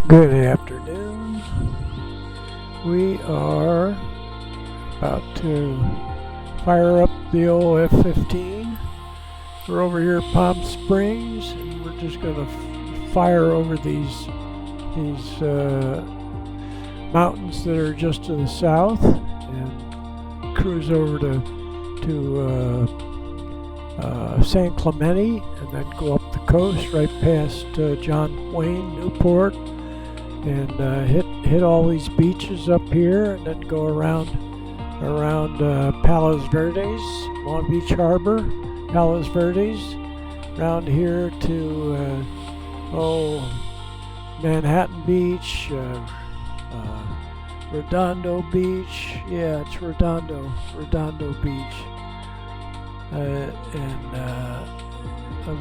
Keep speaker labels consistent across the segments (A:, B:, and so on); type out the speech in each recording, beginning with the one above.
A: Good afternoon. We are about to fire up the old F-15. We're over here at Palm Springs, and we're just going to fire over these mountains that are just to the south, and cruise over to San Clemente, and then go up the coast right past John Wayne, Newport, and hit all these beaches up here, and then go around Palos Verdes, Long Beach Harbor, Palos Verdes, around here to Manhattan Beach, Redondo Beach. Yeah, it's Redondo Beach. Let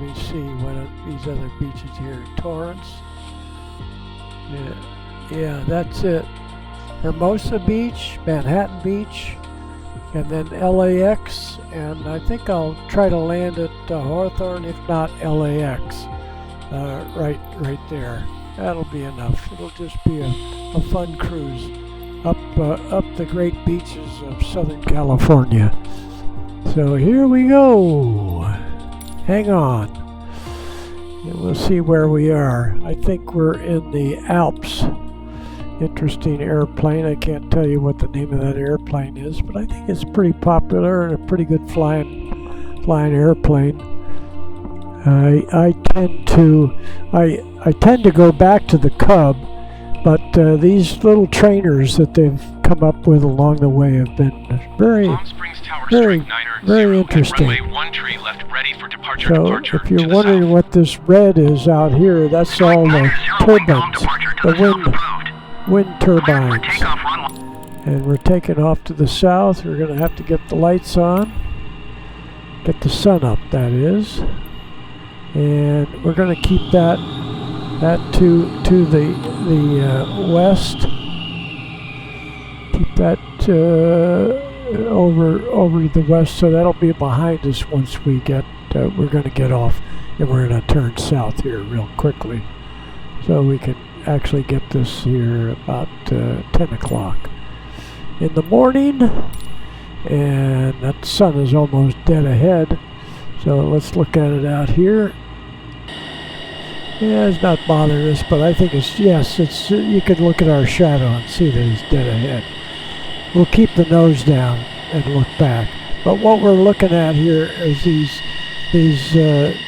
A: me see what these other beaches here. Torrance. Yeah, that's it. Hermosa Beach, Manhattan Beach, and then LAX. And I think I'll try to land at Hawthorne, if not LAX, right there. That'll be enough. It'll just be a fun cruise up the great beaches of Southern California. So here we go. Hang on. And we'll see where we are. I think we're in the Alps. Interesting airplane. I can't tell you what the name of that airplane is, but I think it's pretty popular and a pretty good flying airplane. I tend to go back to the Cub, but these little trainers that they've come up with along the way have been very interesting. So if you're wondering what this red is out here, that's all the turbines, the wind turbines. And we're taking off to the south. We're going to have to get the lights on, get the sun up, that is. And we're going to keep that to the west. Keep that over the west, so that'll be behind us once we get. We're going to get off, and we're going to turn south here real quickly, so we can actually get this here about 10 o'clock in the morning, and that sun is almost dead ahead. So let's look at it out here. Yeah, it's not bothering us, but I think it's you can look at our shadow and see that he's dead ahead. We'll keep the nose down and look back. But what we're looking at here is these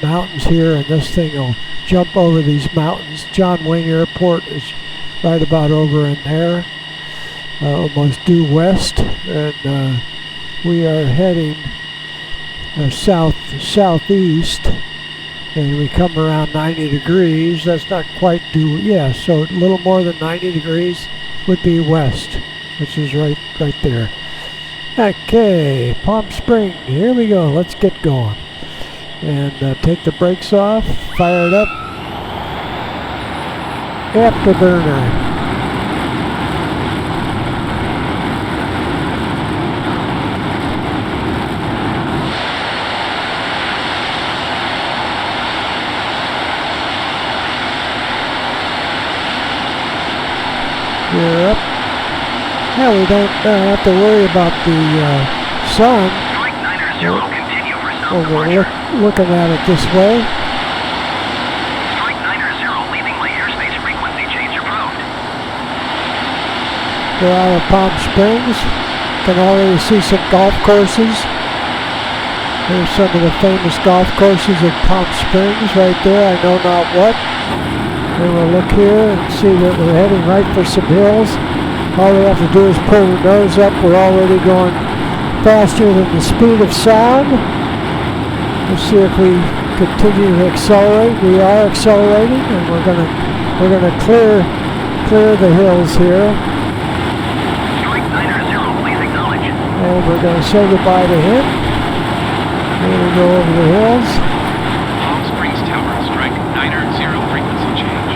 A: mountains here, and this thing will jump over these mountains. John Wayne Airport is right about over in there, almost due west, and we are heading southeast, and we come around 90 degrees. That's not quite due, yeah, so a little more than 90 degrees would be west, which is right there. Okay, Palm Springs, here we go. Let's get going. And take the brakes off, fire it up. Afterburner. Gear up. Yeah, we don't have to worry about the sun. When we're looking at it this way. We're out of Palm Springs. Can already see some golf courses. There's some of the famous golf courses in Palm Springs right there. I know not what. And we'll look here and see that we're heading right for some hills. All we have to do is pull the nose up. We're already going faster than the speed of sound. Let's see if we continue to accelerate. We are accelerating, and we're gonna clear the hills here. And we're gonna say goodbye to him. Here we go over the hills.
B: Palm Springs Tower, strike 900 frequency change.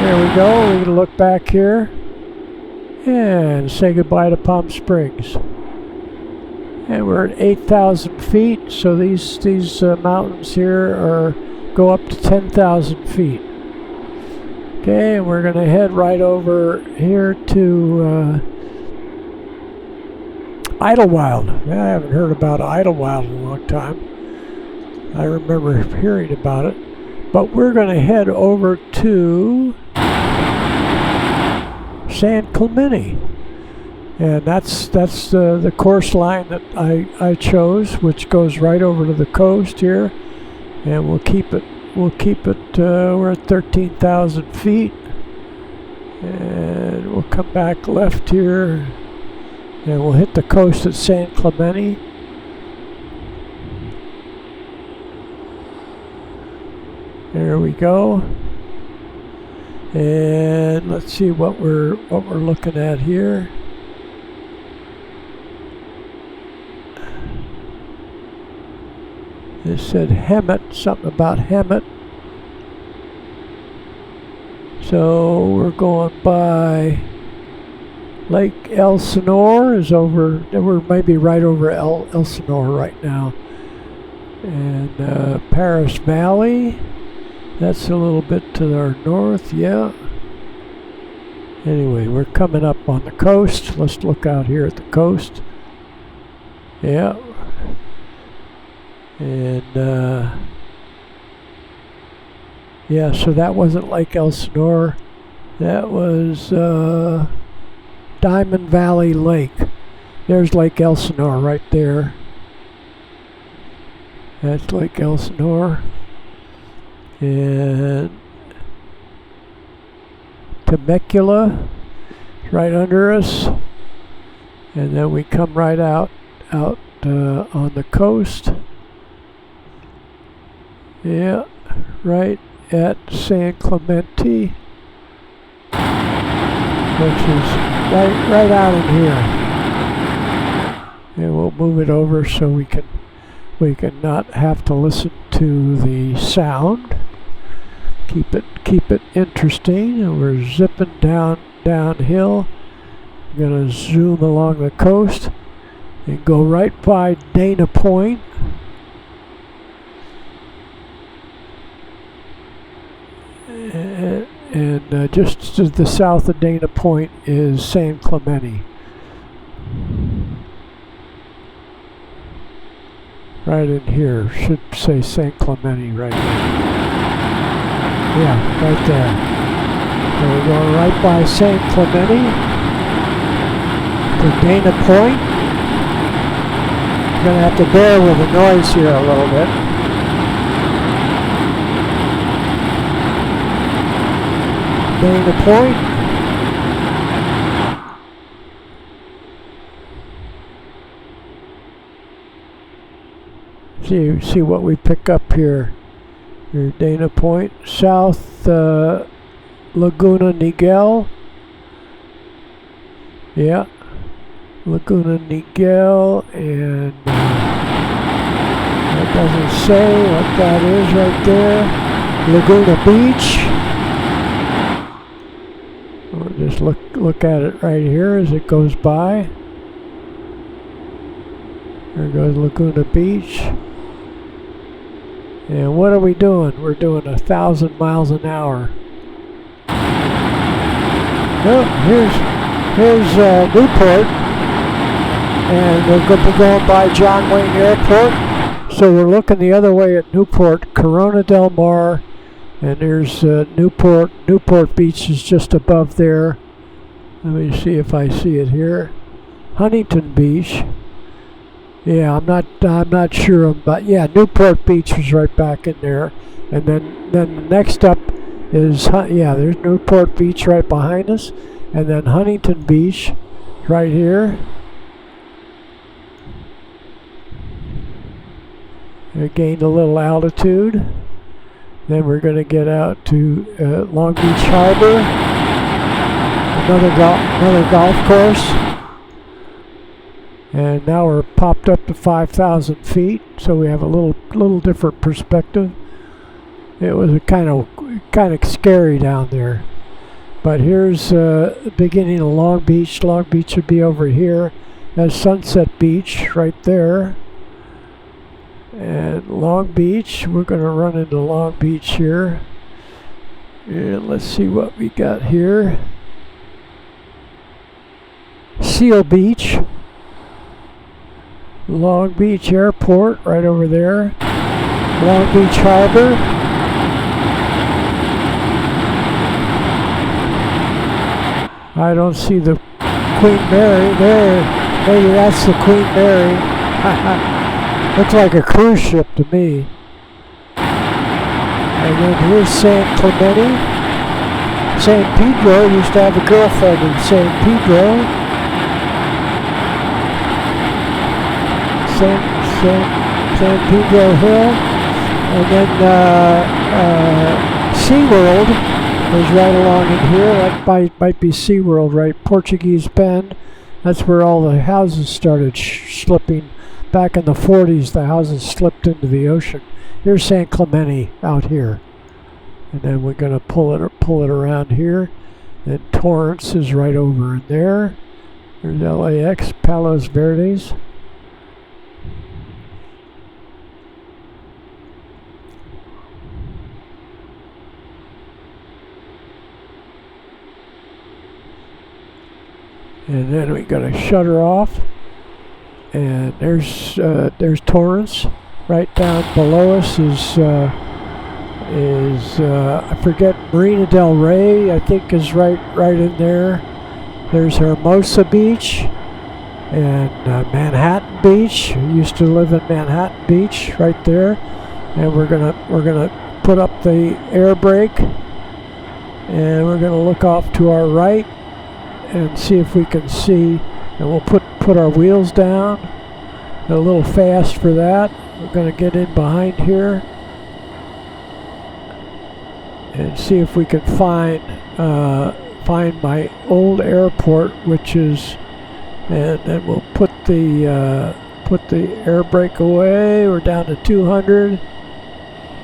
A: There we go. We're gonna look back here and say goodbye to Palm Springs. And we're at 8,000 feet, so these mountains here go up to 10,000 feet. Okay, and we're going to head right over here to Idlewild. Yeah, I haven't heard about Idlewild in a long time. I remember hearing about it. But we're going to head over to San Clemente. And that's the course line that I chose, which goes right over to the coast here. And we'll keep it, we're at 13,000 feet. And we'll come back left here. And we'll hit the coast at San Clemente. There we go. And let's see what we're looking at here. It said Hemet, something about Hemet. So we're going by Lake Elsinore is over. We're maybe right over Elsinore right now. And Paris Valley. That's a little bit to our north, yeah. Anyway, we're coming up on the coast. Let's look out here at the coast. Yeah. And, yeah, so that wasn't Lake Elsinore. That was Diamond Valley Lake. There's Lake Elsinore right there. That's Lake Elsinore. And Temecula right under us, and then we come right out on the coast. Yeah, right at San Clemente, which is right out in here. And we'll move it over so we can not have to listen to the sound. Keep it interesting, and we're zipping downhill. I'm gonna zoom along the coast and go right by Dana Point. And just to the south of Dana Point is San Clemente. Right in here, should say San Clemente right there. Yeah, right there. So we're going right by San Clemente to Dana Point. You're going to have to bear with the noise here a little bit. Dana Point. See what we pick up here. Here, Dana Point, South Laguna Niguel. Yeah, Laguna Niguel, and that doesn't say what that is right there. Laguna Beach. We'll just look at it right here as it goes by. There goes Laguna Beach. And what are we doing? We're doing 1,000 miles an hour. Oh, here's Newport, and we're going to be going by John Wayne Airport. So we're looking the other way at Newport, Corona del Mar, and there's Newport. Newport Beach is just above there. Let me see if I see it here. Huntington Beach. Yeah, I'm not sure, but yeah, Newport Beach was right back in there, and then the next up is there's Newport Beach right behind us, and then Huntington Beach right here. We gained a little altitude. Then we're going to get out to Long Beach Harbor, another golf course. And now we're popped up to 5,000 feet, so we have a little different perspective. It was a kind of scary down there. But here's the beginning of Long Beach. Long Beach would be over here, That's Sunset Beach right there. And Long Beach, we're going to run into Long Beach here. And let's see what we got here. Seal Beach. Long Beach Airport right over there. Long Beach Harbor. I don't see the Queen Mary there. Maybe that's the Queen Mary. Looks like a cruise ship to me. And then here's San Clemente. San Pedro used to have a girlfriend in San Pedro. San Pedro Hill. And then SeaWorld is right along in here. That might be SeaWorld, right? Portuguese Bend. That's where all the houses started slipping. Back in the 40s, the houses slipped into the ocean. Here's San Clemente out here. And then we're going to pull it around here. And Torrance is right over in there. There's LAX, Palos Verdes. And then we got to shut her off. And there's Torrance. Right down below us is I forget, Marina del Rey, I think, is right in there. There's Hermosa Beach and Manhattan Beach. I used to live in Manhattan Beach right there. And we're gonna put up the air brake, and we're gonna look off to our right and see if we can see. And we'll put our wheels down. A little fast for that. We're going to get in behind here and see if we can find my old airport, which is, and then we'll put the air brake away. We're down to 200,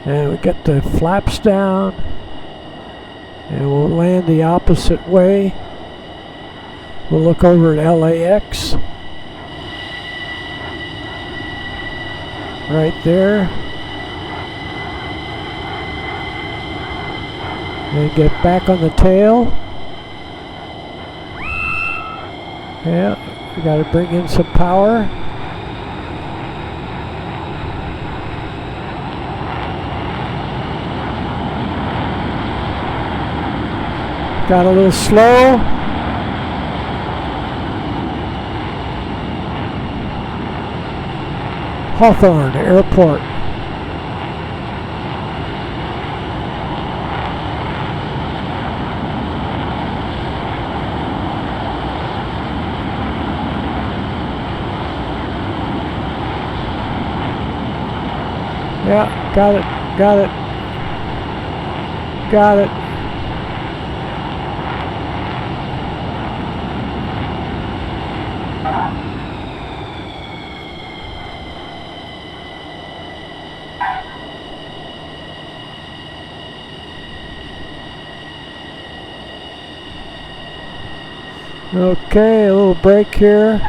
A: and we get the flaps down, and we'll land the opposite way. We'll look over at LAX. Right there. And get back on the tail. Yeah, we got to bring in some power. Got a little slow. Hawthorne Airport. Yeah, got it. Okay, a little break here.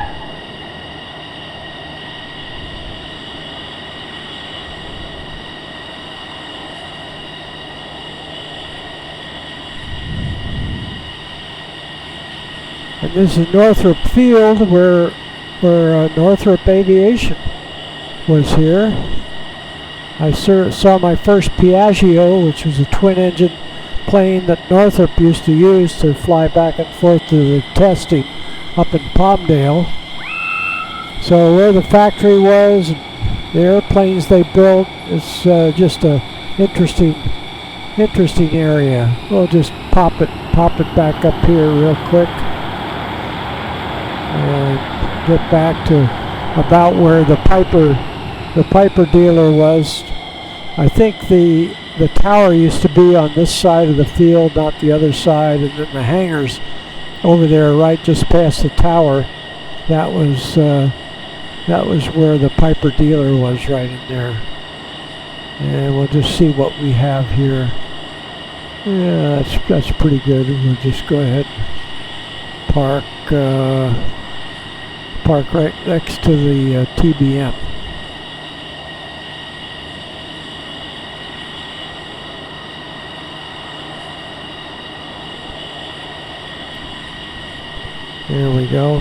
A: And this is Northrop Field, where Northrop Aviation was here. I saw my first Piaggio, which was a twin-engine plane that Northrop used to use to fly back and forth to the testing up in Palmdale. So where the factory was, the airplanes they built, it's just a interesting area. We'll just pop it back up here real quick and get back to about where the Piper dealer was. I think the tower used to be on this side of the field, not the other side, and then the hangars over there, right just past the tower. That was where the Piper dealer was, right in there. And we'll just see what we have here. Yeah, that's pretty good. We'll just go ahead and park right next to the TBM. There we go.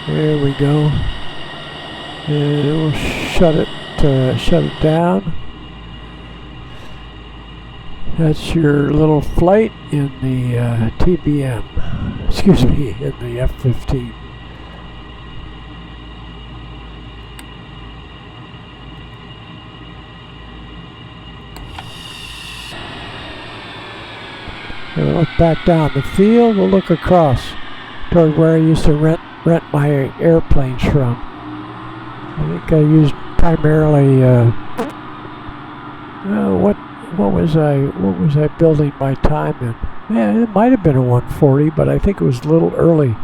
A: There we go. And we'll shut it down. That's your little flight in the TBM. Excuse me, in the F-15. We'll look back down the field. We'll look across toward where I used to rent my airplanes from. I think I used primarily what was I building my time in? Yeah, it might have been a 140, but I think it was a little early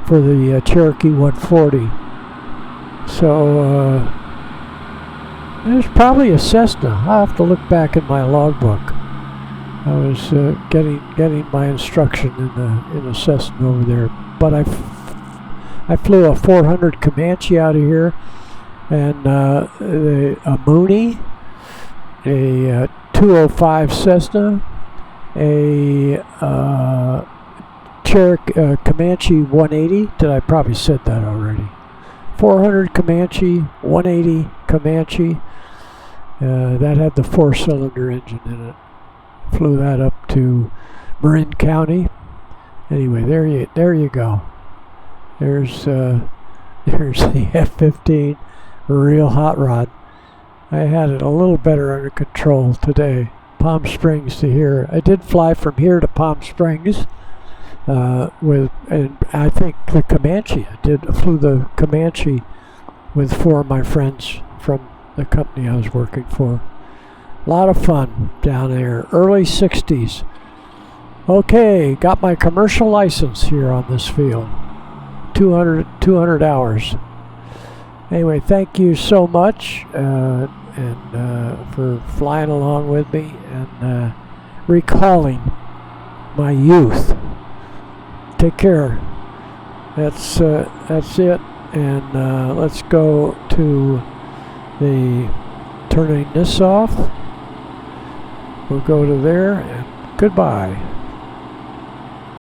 A: for the Cherokee 140. So it was probably a Cessna. I'll have to look back in my logbook. I was getting my instruction in a Cessna over there, but I flew a 400 Comanche out of here, and a Mooney, a 205 Cessna, a Cherokee Comanche 180. Did I probably said that already? 400 Comanche, 180 Comanche. That had the 4-cylinder engine in it. Flew that up to Marin County. Anyway, there you go. There's the F-15, a real hot rod. I had it a little better under control today. Palm Springs to here. I did fly from here to Palm Springs and I think the Comanche. I flew the Comanche with 4 of my friends from the company I was working for. A lot of fun down there. Early 60s. Okay, got my commercial license here on this field. 200 hours. Anyway, thank you so much for flying along with me and recalling my youth. Take care. That's it. And let's go to the turning this off. We'll go to there and goodbye.